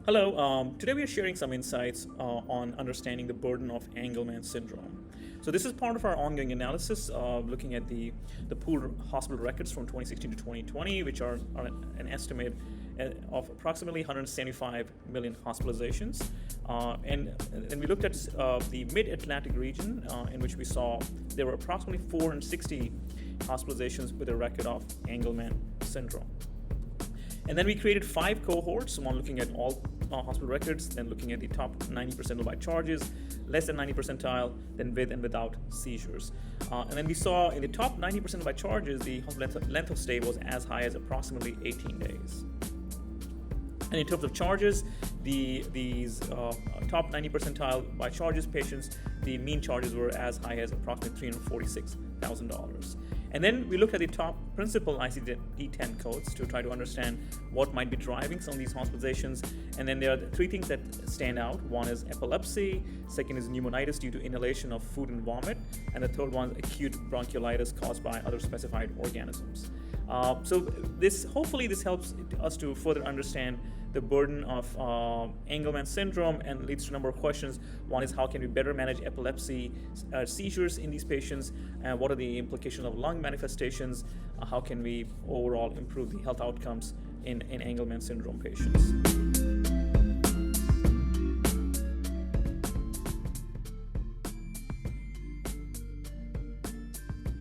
Hello, today we are sharing some insights on understanding the burden of Angelman syndrome. So this is part of our ongoing analysis looking at the pooled hospital records from 2016 to 2020, which are an estimate of approximately 175 million hospitalizations. And we looked at the mid-Atlantic region in which we saw there were approximately 460 hospitalizations with a record of Angelman syndrome. And then we created 5 cohorts, one looking at all hospital records, then looking at the top 90 percentile by charges, less than 90 percentile, then with and without seizures. And then we saw in the top 90 percentile by charges, the hospital length of stay was as high as approximately 18 days. And in terms of charges, these top 90 percentile by charges patients, the mean charges were as high as approximately $346,000. And then we looked at the top principal ICD-10 codes to try to understand what might be driving some of these hospitalizations. And then there are 3 things that stand out. One is epilepsy, second is pneumonitis due to inhalation of food and vomit, and the third one is acute bronchiolitis caused by other specified organisms. So hopefully this helps us to further understand the burden of Angelman syndrome and leads to a number of questions. One is, how can we better manage epilepsy seizures in these patients? What are the implications of lung manifestations? How can we overall improve the health outcomes in Angelman syndrome patients?